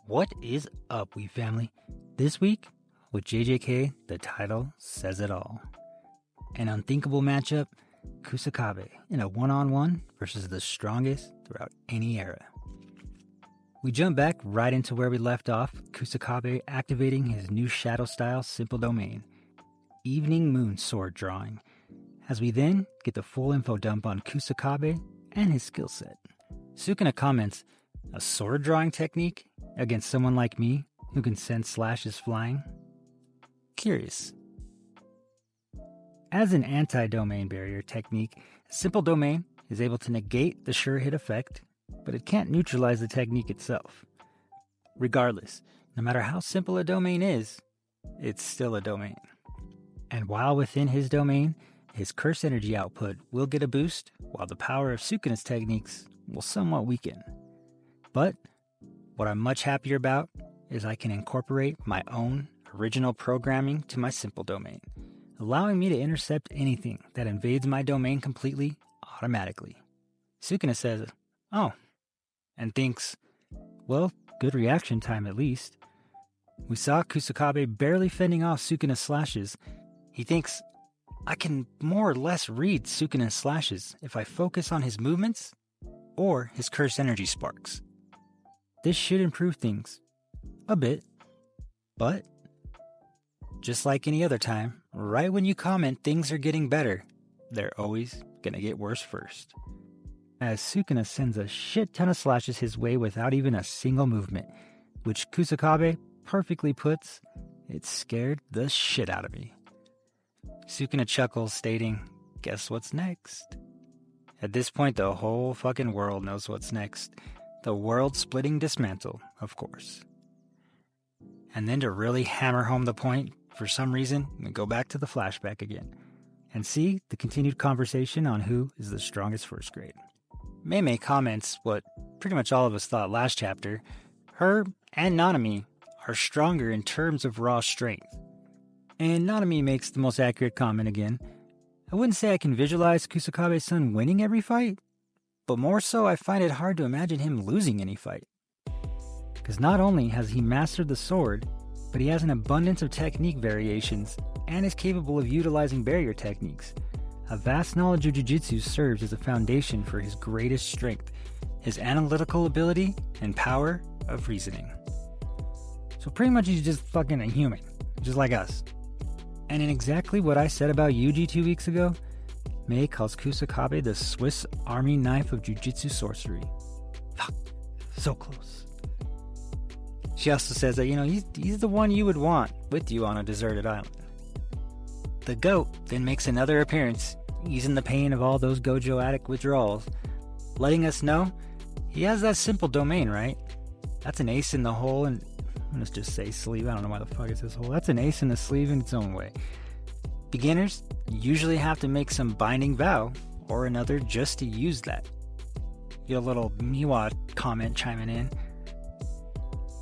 What is up, we family? This week, with JJK, the title says it all. An unthinkable matchup, Kusakabe in a one-on-one versus the strongest throughout any era. We jump back right into where we left off, Kusakabe activating his new shadow-style simple domain, Evening Moon Sword Drawing, as we then get the full info dump on Kusakabe and his skill set. Sukuna comments, a sword drawing technique against someone like me who can send slashes flying? Curious. As an anti-domain barrier technique, a simple domain is able to negate the sure hit effect, but it can't neutralize the technique itself. Regardless, no matter how simple a domain is, it's still a domain. And while within his domain, his curse energy output will get a boost, while the power of Sukuna's techniques will somewhat weaken. But what I'm much happier about is I can incorporate my own original programming to my simple domain, allowing me to intercept anything that invades my domain completely automatically. Sukuna says, oh, and thinks, well, good reaction time at least. We saw Kusakabe barely fending off Sukuna's slashes. He thinks, I can more or less read Sukuna's slashes if I focus on his movements or his curse energy sparks. This should improve things a bit, but just like any other time, right when you comment things are getting better, they're always gonna get worse first. As Sukuna sends a shit ton of slashes his way without even a single movement, which Kusakabe perfectly puts, it scared the shit out of me. Sukuna chuckles, stating, guess what's next? At this point, the whole fucking world knows what's next. The world-splitting dismantle, of course. And then to really hammer home the point, for some reason, we go back to the flashback again and see the continued conversation on who is the strongest first grade. Meimei comments what pretty much all of us thought last chapter. Her and Nanami are stronger in terms of raw strength. And Nanami makes the most accurate comment again. I wouldn't say I can visualize Kusakabe's son winning every fight, but more so I find it hard to imagine him losing any fight. Because not only has he mastered the sword, but he has an abundance of technique variations and is capable of utilizing barrier techniques. A vast knowledge of Jujutsu serves as a foundation for his greatest strength, his analytical ability and power of reasoning. So pretty much he's just fucking a human, just like us. And in exactly what I said about Yuji 2 weeks ago, Mei calls Kusakabe the Swiss Army knife of Jujutsu sorcery. Fuck, so close. She also says that, he's the one you would want with you on a deserted island. The GOAT then makes another appearance, easing the pain of all those Gojo addict withdrawals, letting us know he has that simple domain, right? That's an ace in the hole, and let's just say sleeve. I don't know why the fuck it's this hole. That's an ace in the sleeve in its own way. Beginners usually have to make some binding vow or another just to use that. Get a little Miwa comment chiming in.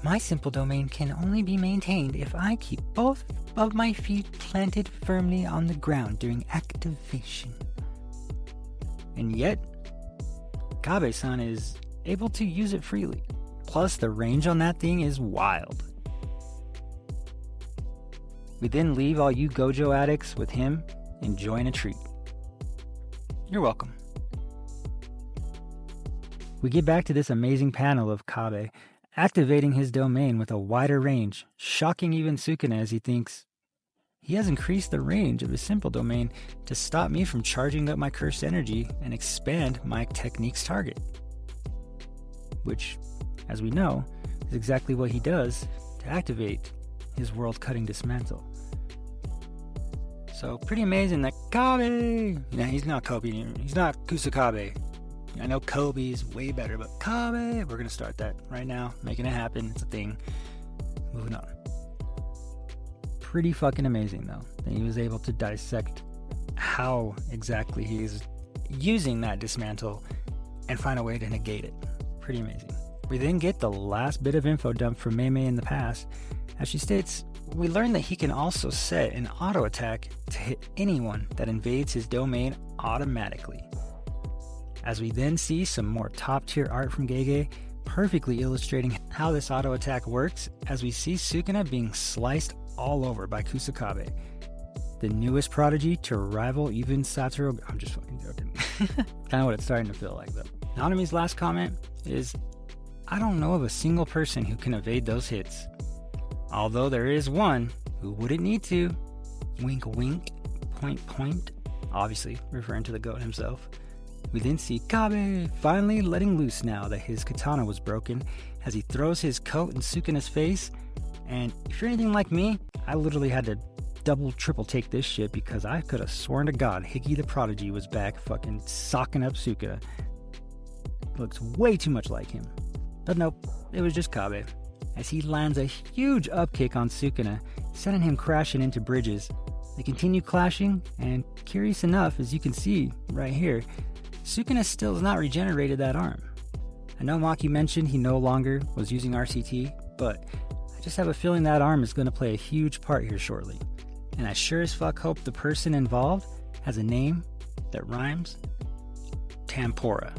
My simple domain can only be maintained if I keep both of my feet planted firmly on the ground during activation. And yet, Kabe-san is able to use it freely. Plus, the range on that thing is wild. We then leave all you Gojo addicts with him enjoying a treat. You're welcome. We get back to this amazing panel of Kabe activating his domain with a wider range, shocking even Sukuna as he thinks, he has increased the range of his simple domain to stop me from charging up my cursed energy and expand my technique's target. Which, as we know, is exactly what he does to activate his world-cutting dismantle. So pretty amazing that Kabe, he's not Kobe, he's not Kusakabe. I know Kobe is way better, but Kabe, we're gonna start that right now, making it happen, it's a thing. Moving on. Pretty fucking amazing though, that he was able to dissect how exactly he's using that dismantle and find a way to negate it. Pretty amazing. We then get the last bit of info dump from Meimei in the past. As she states, we learn that he can also set an auto attack to hit anyone that invades his domain automatically. As we then see some more top tier art from Gege, perfectly illustrating how this auto attack works as we see Sukuna being sliced all over by Kusakabe, the newest prodigy to rival even Satoru. I'm just fucking joking. Kind of what it's starting to feel like, though. Nanami's last comment is, I don't know of a single person who can evade those hits. Although there is one who wouldn't need to. Wink wink, point point, obviously referring to the goat himself. We then see Kabe finally letting loose now that his katana was broken as he throws his coat in Sukuna's face. And if you're anything like me, I literally had to double, triple take this shit because I could have sworn to God Higgy the Prodigy was back fucking socking up Sukuna. Looks way too much like him. But nope, it was just Kabe, as he lands a huge upkick on Sukuna, sending him crashing into bridges. They continue clashing, and curious enough, as you can see right here, Sukuna still has not regenerated that arm. I know Maki mentioned he no longer was using RCT, but I just have a feeling that arm is going to play a huge part here shortly. And I sure as fuck hope the person involved has a name that rhymes. Tempora.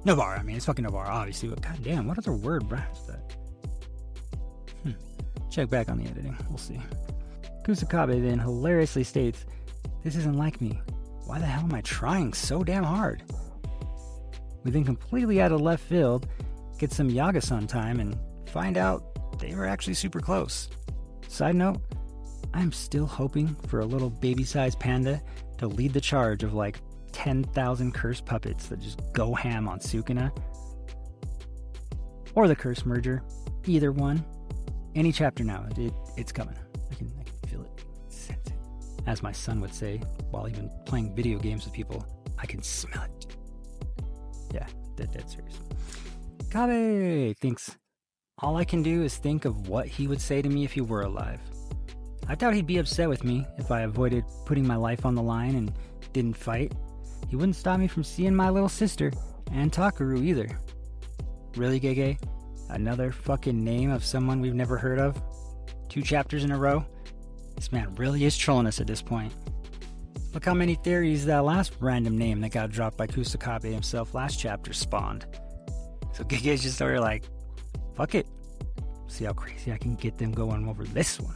Novara, I mean, it's fucking Novara, obviously, but goddamn, what other word rhymes that? Check back on the editing, we'll see. Kusakabe then hilariously states, this isn't like me. Why the hell am I trying so damn hard? We then completely out of left field, get some Yaga-san time, and find out they were actually super close. Side note, I'm still hoping for a little baby-sized panda to lead the charge of like 10,000 cursed puppets that just go ham on Sukuna. Or the curse merger. Either one. Any chapter now. It's coming. I can feel it. Sense it. As my son would say, while even playing video games with people, I can smell it. Yeah, dead serious. Kabe thinks, all I can do is think of what he would say to me if he were alive. I doubt he'd be upset with me if I avoided putting my life on the line and didn't fight. He wouldn't stop me from seeing my little sister, and Takaru either. Really, Gege? Another fucking name of someone we've never heard of? 2 chapters in a row? This man really is trolling us at this point. Look how many theories that last random name that got dropped by Kusakabe himself last chapter spawned. So Gege's just over like, fuck it. See how crazy I can get them going over this one.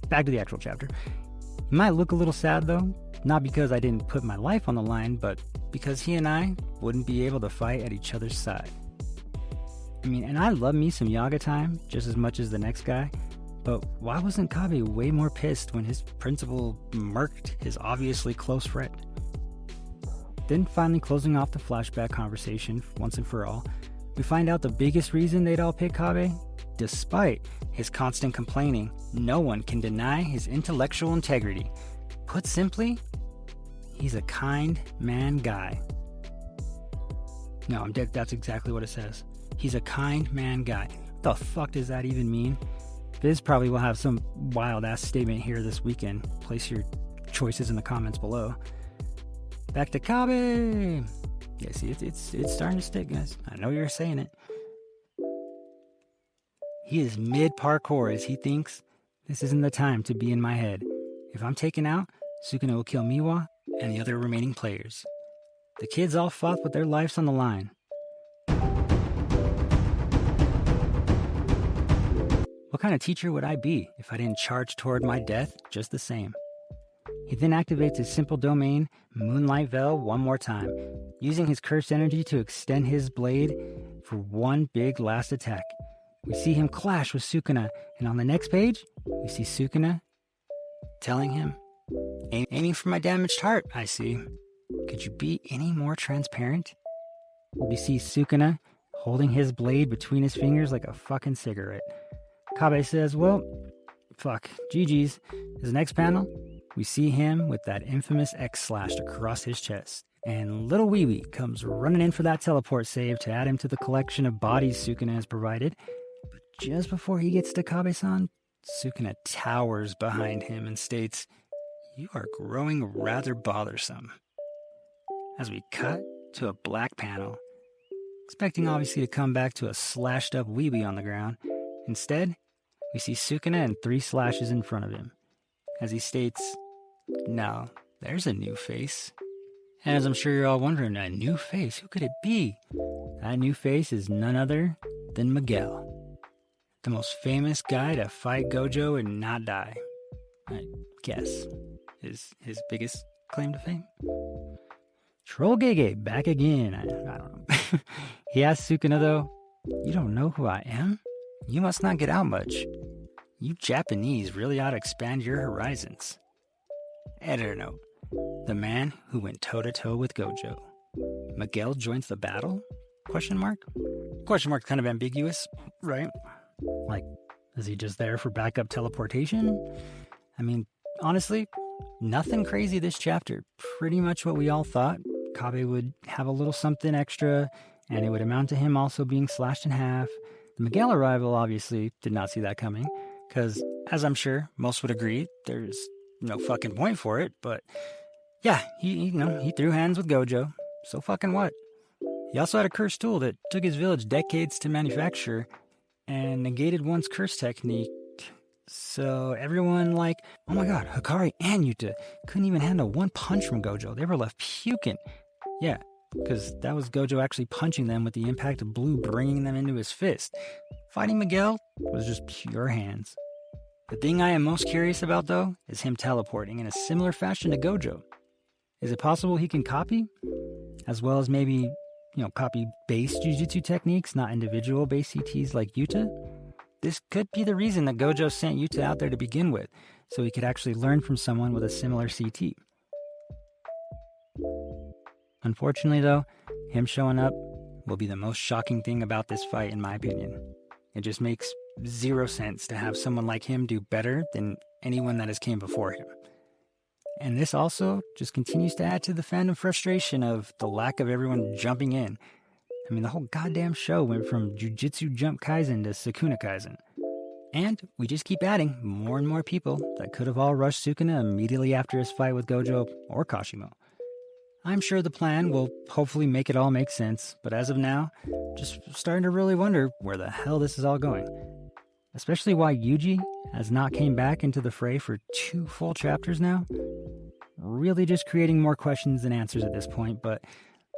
Back to the actual chapter. It might look a little sad though. Not because I didn't put my life on the line, but because he and I wouldn't be able to fight at each other's side. I mean, and I love me some Yaga time just as much as the next guy, but why wasn't Kabe way more pissed when his principal murked his obviously close friend? Then finally closing off the flashback conversation once and for all, we find out the biggest reason they'd all pick Kabe, despite his constant complaining, no one can deny his intellectual integrity. Put simply, he's a kind man guy. No, I'm dead. That's exactly what it says. He's a kind man guy. What the fuck does that even mean? Viz probably will have some wild ass statement here this weekend. Place your choices in the comments below. Back to Kabe. Yeah, see, it's starting to stick, guys. I know you're saying it. He is mid-parkour as he thinks, this isn't the time to be in my head. If I'm taken out, Sukuna will kill Miwa and the other remaining players. The kids all fought with their lives on the line. What kind of teacher would I be if I didn't charge toward my death just the same? He then activates his simple domain, Moonlight Veil, one more time, using his cursed energy to extend his blade for one big last attack. We see him clash with Sukuna, and on the next page, we see Sukuna telling him, aiming for my damaged heart, I see. Could you be any more transparent? We see Sukuna holding his blade between his fingers like a fucking cigarette. Kabe says, well, fuck, GG's. His next panel, we see him with that infamous X slashed across his chest. And little Wee Wee comes running in for that teleport save to add him to the collection of bodies Sukuna has provided. But just before he gets to Kabe-san, Sukuna towers behind him and states, you are growing rather bothersome. As we cut to a black panel, expecting obviously to come back to a slashed up Wee Wee on the ground. Instead, we see Sukuna and 3 slashes in front of him. As he states, now, there's a new face. And as I'm sure you're all wondering, a new face, who could it be? That new face is none other than Miguel, the most famous guy to fight Gojo and not die, I guess, is his biggest claim to fame. Troll Gege back again. I don't know. He asked Sukuna though, "You don't know who I am? You must not get out much. You Japanese really ought to expand your horizons." Editor note: the man who went toe-to-toe with Gojo. Miguel joins the battle? Question mark? Question mark's kind of ambiguous, right? Like, is he just there for backup teleportation? I mean, honestly, nothing crazy this chapter. Pretty much what we all thought. Kabe would have a little something extra, and it would amount to him also being slashed in half. The Miguel arrival obviously did not see that coming, because, as I'm sure most would agree, there's no fucking point for it, but yeah, he threw hands with Gojo. So fucking what? He also had a cursed tool that took his village decades to manufacture and negated one's curse technique. So everyone like, oh my god, Hikari and Yuta couldn't even handle one punch from Gojo. They were left puking. Yeah, because that was Gojo actually punching them with the impact of blue bringing them into his fist. Fighting Miguel was just pure hands. The thing I am most curious about, though, is him teleporting in a similar fashion to Gojo. Is it possible he can copy? As well as maybe, copy base Jujutsu techniques, not individual base CTs like Yuta? This could be the reason that Gojo sent Yuta out there to begin with, so he could actually learn from someone with a similar CT. Unfortunately, though, him showing up will be the most shocking thing about this fight, in my opinion. It just makes zero sense to have someone like him do better than anyone that has came before him. And this also just continues to add to the fandom frustration of the lack of everyone jumping in. I mean, the whole goddamn show went from Jujutsu Jump Kaisen to Sukuna Kaisen. And we just keep adding more and more people that could have all rushed Sukuna immediately after his fight with Gojo or Kashimo. I'm sure the plan will hopefully make it all make sense, but as of now, just starting to really wonder where the hell this is all going. Especially why Yuji has not came back into the fray for 2 full chapters now. Really just creating more questions than answers at this point, but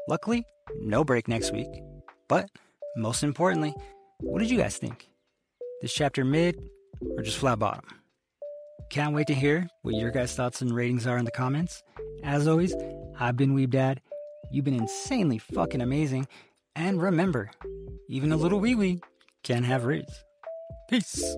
luckily, no break next week. But most importantly, what did you guys think? This chapter mid or just flat bottom? Can't wait to hear what your guys' thoughts and ratings are in the comments. As always, I've been Weeb Dad. You've been insanely fucking amazing. And remember, even a little wee-wee can have roots. Peace.